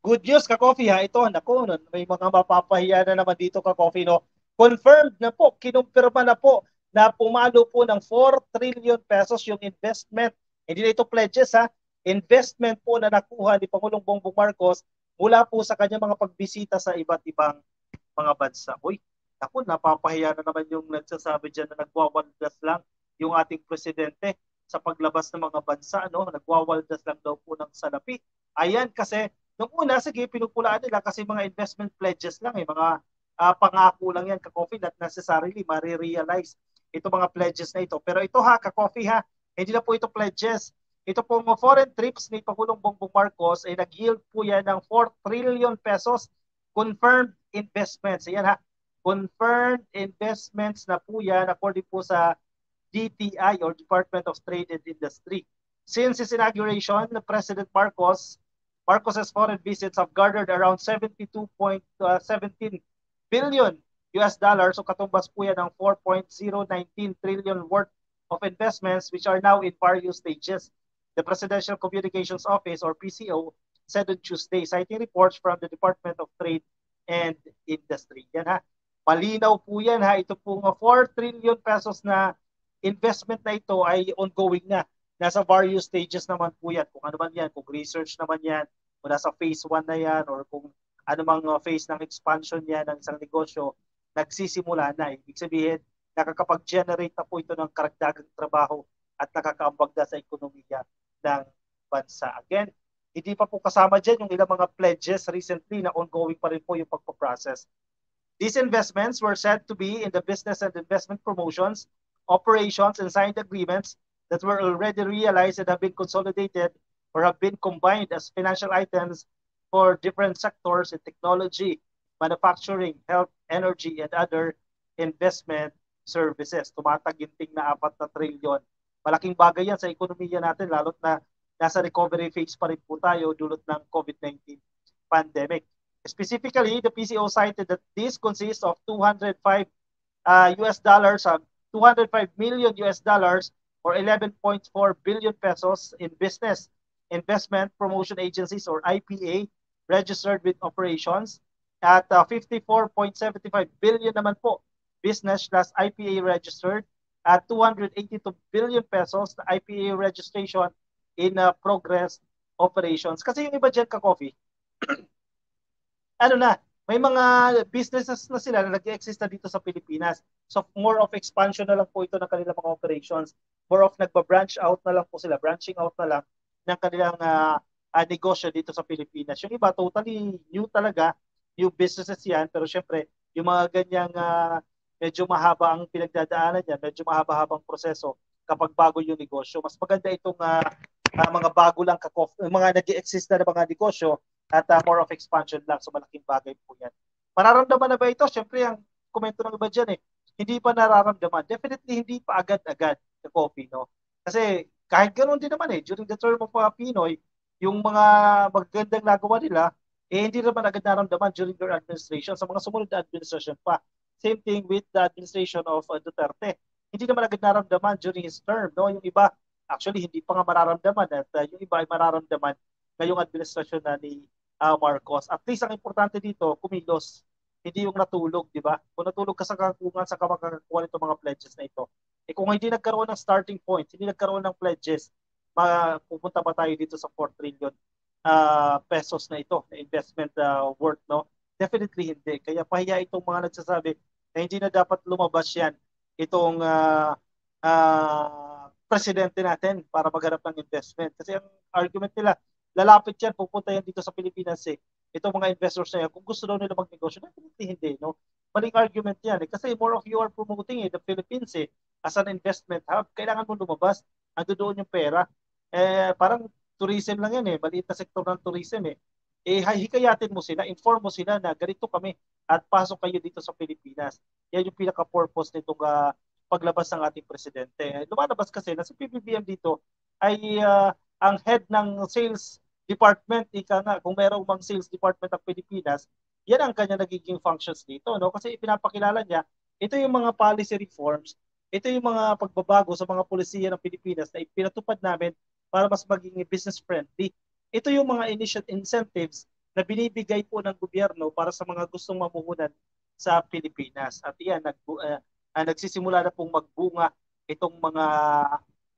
good news ka coffee ha. Ito nako, may mga mapapahiya na naman dito ka coffee no. Confirmed na po, kinumpirma na po na pumalo po ng 4 trillion pesos yung investment. Hindi na ito pledges ha. Investment po na nakuha ni Pangulong Bongbong Marcos mula po sa kanyang mga pagbisita sa iba't ibang mga bansa. Uy, naku, napapahiya na naman yung nagsasabi dyan na nagwawaldas lang yung ating presidente sa paglabas ng mga bansa, no? Nagwawaldas lang daw po ng salapi. Ayan, kasi nung una, sige, pinupulaan nila kasi mga investment pledges lang, mga pangako lang yan, ka-coffee, not necessarily marirealize ito mga pledges na ito. Pero ito ha, ka-coffee ha, hindi na po ito pledges. Ito pong foreign trips ni Pangulong Bongbong Marcos ay nag-yield po yan ng 4 trillion pesos confirmed investments. Ayan ha, confirmed investments na po yan according po sa DTI or Department of Trade and Industry. Since his inauguration, President Marcos's foreign visits have garnered around 72.17 billion US dollars so katumbas po yan ng 4.019 trillion worth of investments which are now in various stages. The Presidential Communications Office or PCO said on Tuesday, citing reports from the Department of Trade and Industry. Yan ha. Malinaw po yan ha. Ito pong 4 trillion pesos na investment na ito ay ongoing na. Nasa various stages naman po yan. Kung ano man yan, kung research naman yan, kung nasa phase 1 na yan, or kung ano mang phase ng expansion yan ng isang negosyo, nagsisimula na. Ibig sabihin, nakakapag-generate na po ito ng karagdagang trabaho at nakakaambag na sa ekonomiya ng bansa. Again, hindi pa po kasama dyan yung ilang mga pledges recently na ongoing pa rin po yung pagpaprocess. These investments were said to be in the business and investment promotions, operations, and signed agreements that were already realized and have been consolidated or have been combined as financial items for different sectors in technology, manufacturing, health, energy, and other investment services. Tumataginting na 4 na trilyon. Malaking bagay yan sa ekonomiya natin, lalo't na nasa recovery phase pa rin po tayo dulot ng COVID-19 pandemic. Specifically, the PCO cited that this consists of 205 US dollars, 205 million US dollars or 11.4 billion pesos in business investment promotion agencies or IPA registered with operations at 54.75 billion naman po business plus IPA registered at 282 billion pesos na IPA registration in progress operations. Kasi yung iba dyan ka-coffee, ano na, may mga businesses na sila na nag-exist na dito sa Pilipinas. So more of expansion na lang po ito ng kanilang mga operations. More of nagba-branch out na lang po sila, branching out na lang ng kanilang negosyo dito sa Pilipinas. Yung iba, totally new talaga, new businesses yan. Pero syempre, yung mga ganyang medyo mahaba ang pinagdadaanan yan, medyo mahaba-habang proseso kapag bago yung negosyo. Mas maganda itong mga bago lang, mga nag-exist na mga negosyo at more of expansion lang. So malaking bagay po yan. Mararamdaman na ba ito? Siyempre, ang komento ng iba dyan hindi pa nararamdaman. Definitely, hindi pa agad-agad sa coffee, no? Kasi kahit ganoon din naman during the term of Pinoy, yung mga magagandang nagawa nila, hindi naman agad naramdaman during their administration. Sa mga sumunod na administration pa. Same thing with the administration of Duterte. Hindi naman agad naramdaman during his term, no? Yung iba, actually, hindi pa nga mararamdaman at yung iba ay mararamdaman ngayong administrasyon na ni Marcos. At least ang importante dito, kumilos. Hindi yung natulog, di ba? Kung natulog ka sa kakungan sa kamakakuha nito mga pledges na ito. Kung hindi nagkaroon ng starting point, hindi nagkaroon ng pledges, pupunta pa tayo dito sa 4 trillion pesos na ito, na investment worth, no? Definitely hindi. Kaya pahiya itong mga nagsasabi na hindi na dapat lumabas yan itong presidente natin para maghanap ng investment. Kasi ang argument nila, lalapit yan, pupunta yan dito sa Pilipinas Itong mga investors na yan, kung gusto daw nila magnegosyo, definitely hindi, no? Maling argument yan Kasi more of you are promoting the Philippines as an investment hub. Kailangan mo lumabas. Ando doon yung pera. Parang tourism lang yan Maliit na sektor ng tourism hikayatin mo sila, inform mo sila na ganito kami at pasok kayo dito sa Pilipinas. Yan yung pinaka-purpose nitong paglabas ng ating presidente. Lumalabas kasi na si PBBM dito ay ang head ng sales department, kung merong mang sales department ng Pilipinas, yan ang kanya nagiging functions dito, no? Kasi ipinapakilala niya, ito yung mga policy reforms, ito yung mga pagbabago sa mga polisiya ng Pilipinas na ipinatupad namin para mas maging business friendly. Ito yung mga initial incentives na binibigay po ng gobyerno para sa mga gustong mamuhunan sa Pilipinas. At iyan, nagsisimula na pong magbunga itong mga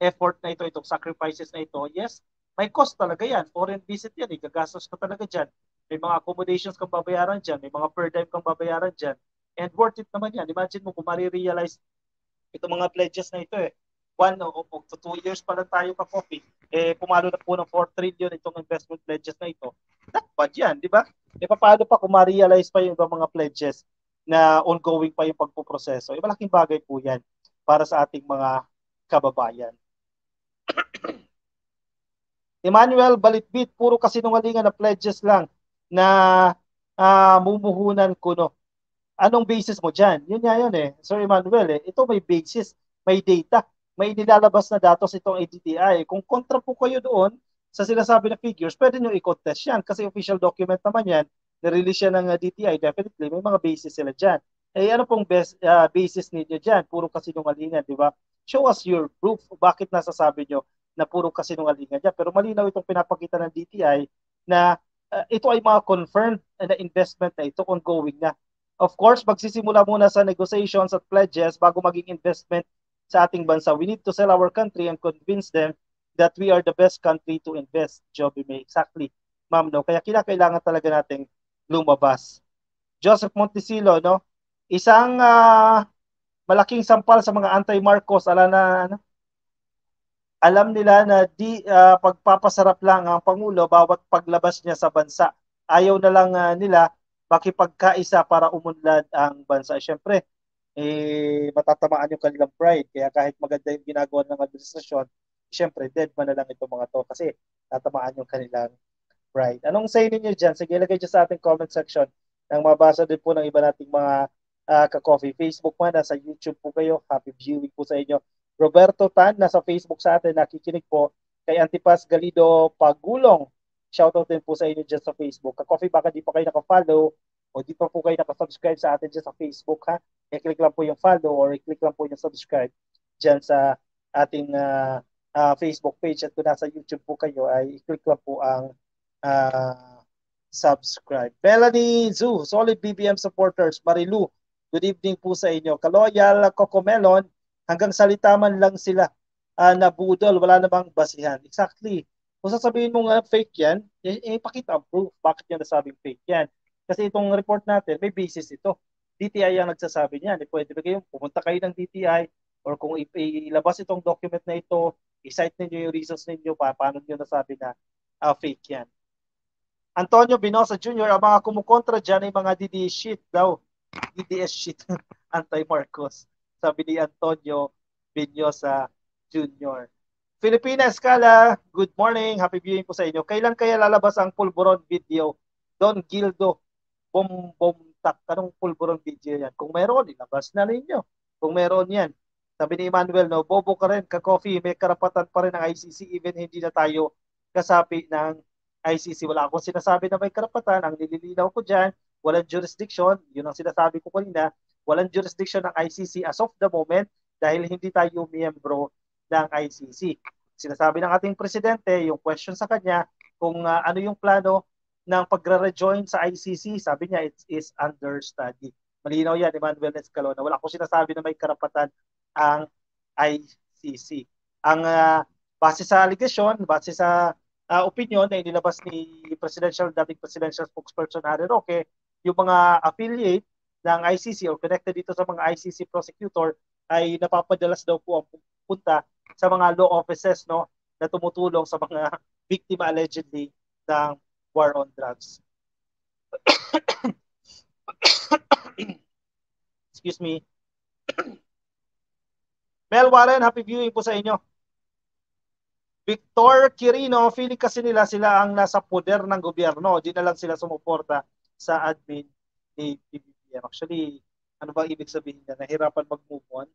effort na ito, itong sacrifices na ito. Yes, may cost talaga yan. Foreign visit yan, gagastos ka talaga dyan. May mga accommodations kang babayaran dyan, may mga per diem kang babayaran dyan. And worth it naman yan. Imagine mo kung marirealize itong mga pledges na ito 2 years pa lang tayo ka-coffee, pumalo na po ng 4 trillion itong investment pledges na ito. Not bad yan, di ba? Paano pa kung ma-realize pa yung mga pledges na ongoing pa yung pagpuproseso? Malaking bagay po yan para sa ating mga kababayan. Emmanuel Balitbit, puro kasinungalingan na pledges lang na mumuhunan ko, no? Anong basis mo dyan? Yun nga yun Sir Emmanuel, ito may basis, may data, may nilalabas na datos itong ADTI. Kung kontra po kayo doon sa sinasabi na figures, pwede nyo i-contest yan kasi official document naman yan, nirelease yan ng DTI, definitely may mga basis sila dyan. Ano pong basis ninyo dyan? Puro kasinungalingan, di ba? Show us your proof. Bakit nasasabi nyo na puro kasinungalingan dyan? Pero malinaw itong pinapakita ng DTI na ito ay mga confirmed na investment na ito ongoing na. Of course, magsisimula muna sa negotiations at pledges bago maging investment sa ating bansa. We need to sell our country and convince them that we are the best country to invest. Joby May. Exactly, ma'am, no? Kaya kailangan talaga nating lumabas. Joseph Montesilo, no? Isang malaking sampal sa mga anti-Marcos, alam nila na pagpapasarap lang ang Pangulo bawat paglabas niya sa bansa. Ayaw na lang nila makipagkaisa para umunlad ang bansa. Siyempre, matatamaan yung kanilang pride. Kaya kahit maganda yung ginagawa ng administrasyon, siyempre, dead man na lang itong mga to kasi tatamaan yung kanilang pride. Anong say ninyo dyan? Sige, ilagay dyan sa ating comment section nang mabasa din po ng iba nating mga ka-coffee. Facebook man, nasa YouTube po kayo. Happy viewing po sa inyo. Roberto Tan, nasa Facebook sa atin, nakikinig po. Kay Antipas Galido Pagulong, shoutout din po sa inyo dyan sa Facebook. Ka-coffee, baka di pa kayo naka-follow o di pa po kayo naka-subscribe sa atin dyan sa Facebook, ha? I-click lang po yung follow or i-click lang po yung subscribe dyan sa ating Facebook page. At kung nasa YouTube po kayo, ay i-click lang po ang subscribe. Melanie Zhu, solid BBM supporters. Marilu, good evening po sa inyo. Kaloyal Cocomelon, hanggang salita man lang sila nabudol, wala namang basihan. Exactly. Kung sasabihin mo nga fake yan, pakita ang proof. Bakit nyo nasabing fake yan? Kasi itong report natin, may basis ito. DTI ang nagsasabi niyan. Pwede ba kayo, pumunta kayo ng DTI or kung ilabas itong document na ito, i-cite ninyo yung reasons ninyo, paano nyo nasabi na fake yan. Antonio Binosa Jr., ang mga kumukontra dyan ay mga DDS shit daw. DDS shit, anti-Marcos. Sabi ni Antonio Binosa Jr. Filipina Escala, good morning. Happy viewing po sa inyo. Kailan kaya lalabas ang Pulburon video? Don Gildo, Bomtak. Anong Pulburon video yan? Kung meron, ilabas na ninyo. Kung meron yan. Sabi ni Emmanuel, no, bobo ka rin, ka-coffee, may karapatan pa rin ng ICC even hindi na tayo kasapi ng ICC. Wala akong sinasabi na may karapatan. Ang nililinaw ko dyan, walang jurisdiction. Yun ang sinasabi ko kanina. Walang jurisdiction ng ICC as of the moment dahil hindi tayo miyembro ng ICC. Sinasabi ng ating presidente, yung question sa kanya, kung ano yung plano ng pagre-rejoin sa ICC, sabi niya, it is under study. Malinaw yan, Emmanuel Escalona. Wala akong sinasabi na may karapatan ang ICC. Ang base sa allegation, base sa opinion na inilabas ni dating presidential spokesperson Harry Roque, yung mga affiliate ng ICC or connected dito sa mga ICC prosecutor ay napapadalas daw po ang punta sa mga law offices, no, na tumutulong sa mga biktima allegedly ng war on drugs. Excuse me. Mel Warren, happy viewing po sa inyo. Victor Quirino, feeling kasi nila sila ang nasa poder ng gobyerno. Di na lang sila sumuporta sa admin ni PBBM. Actually, ano ba ibig sabihin na? Nahirapan mag-move on?